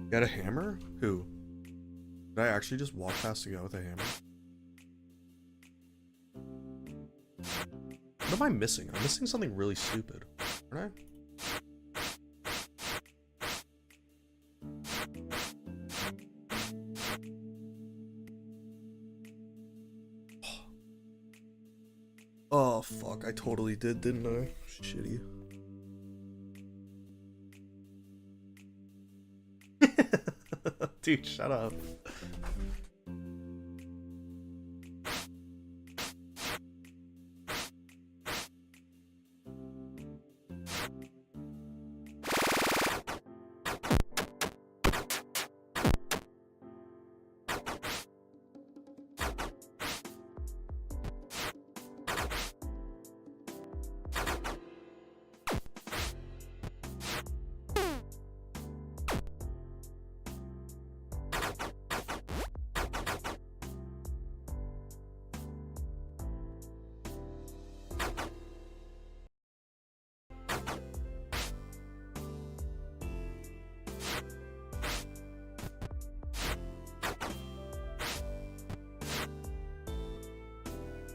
Got a hammer? Who? Did I actually just walk past a guy with a hammer? What am I missing? I'm missing something really stupid, aren't I? Oh fuck, I totally did, didn't I? Shitty. Dude, shut up.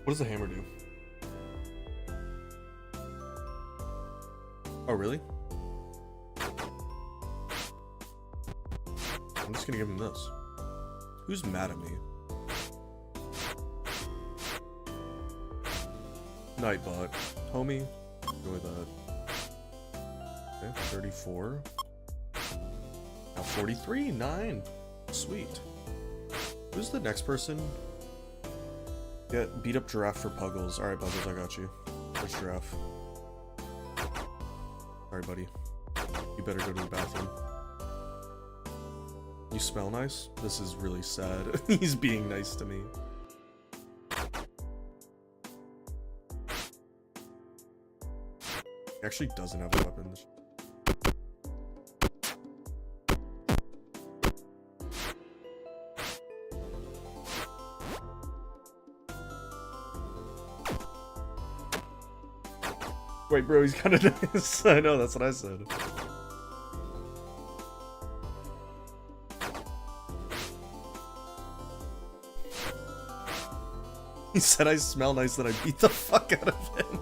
What does the hammer do? Oh, really? I'm just gonna give him this. Who's mad at me? Nightbot. Homie. Enjoy that. Okay, 34. Now 43. 9. Sweet. Who's the next person? Get beat up giraffe for Puggles. Alright, Puggles, I got you. Where's giraffe? Sorry, buddy. You better go to the bathroom. You smell nice? This is really sad. He's being nice to me. He actually doesn't have weapons. Wait, bro, he's kind of nice. I know, that's what I said. He said I smell nice, then I beat the fuck out of him.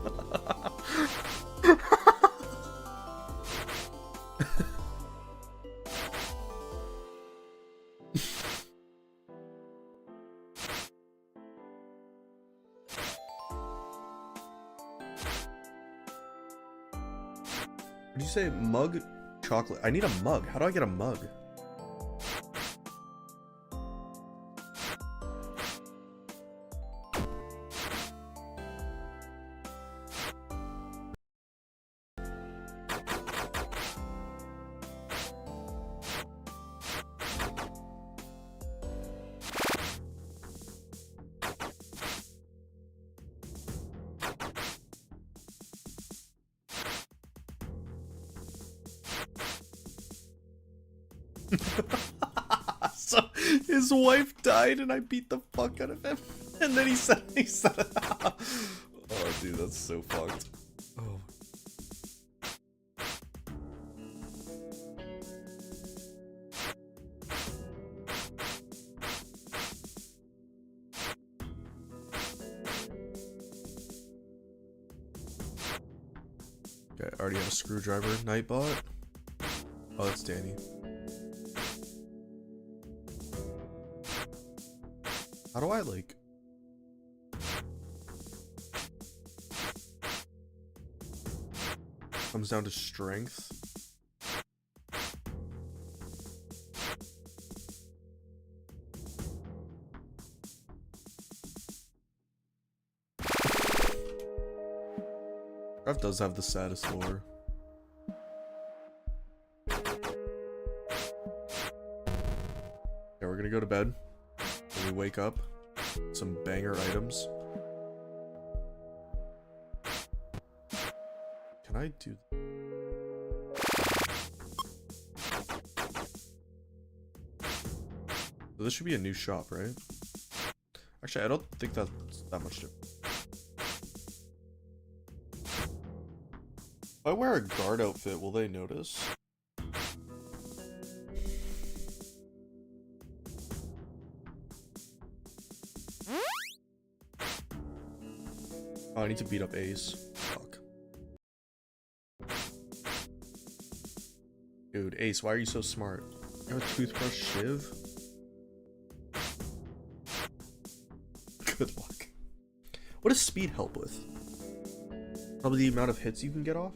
Did you say mug chocolate? I need a mug. How do I get a mug? So his wife died and I beat the fuck out of him. And then he said oh dude, that's so fucked. Oh. Okay, I already have a screwdriver. Nightbot. Oh, that's Danny. How do I, like... Comes down to strength. Minecraft does have the saddest lore. Okay, we're gonna go to bed. When we wake up, some banger items. Can I do... So this should be a new shop, right? Actually, I don't think that's that much different. If I wear a guard outfit, will they notice? Oh, I need to beat up Ace. Fuck. Dude, Ace, why are you so smart? You have a toothbrush shiv? Good luck. What does speed help with? Probably the amount of hits you can get off?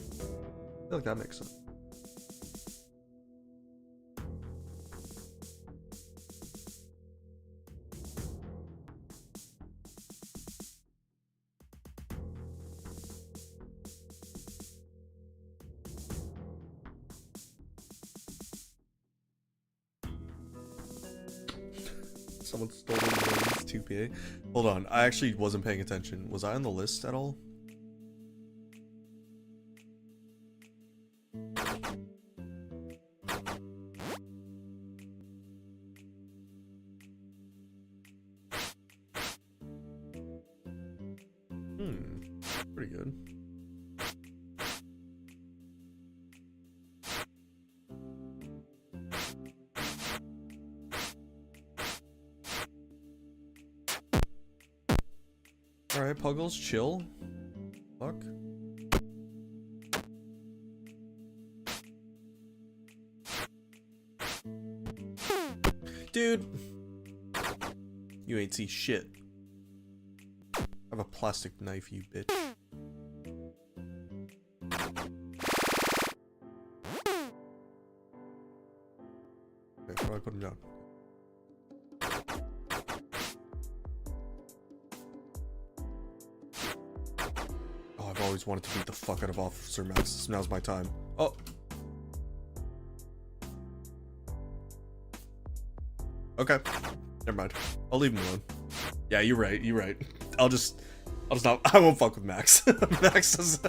I feel like that makes sense. Someone stole the millions 2PA. Hold on, I actually wasn't paying attention. Was I on the list at all? Pretty good. Alright, Puggles, chill. Fuck. Dude! You ain't see shit. I have a plastic knife, you bitch. Okay, how do I put him down? Oh, I've always wanted to beat the fuck out of Officer Max. Now's my time. Oh! Okay. Never mind. I'll leave him alone. Yeah, you're right. You're right. I'll just not. I won't fuck with Max. Max doesn't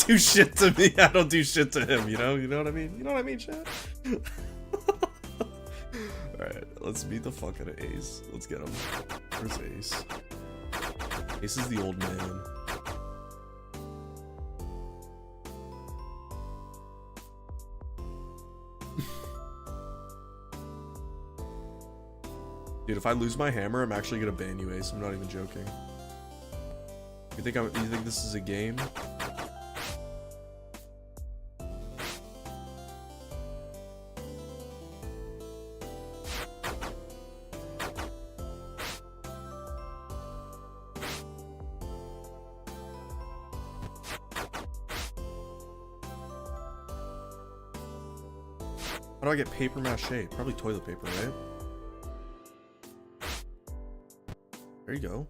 do shit to me. I don't do shit to him. You know what I mean. You know what I mean, chat. All right, let's beat the fuck out of Ace. Let's get him. Where's Ace? Ace is the old man. Dude, if I lose my hammer, I'm actually gonna ban you, Ace. I'm not even joking. You think this is a game? How do I get paper mache? Probably toilet paper, right? There you go.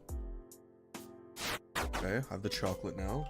Okay, I have the chocolate now.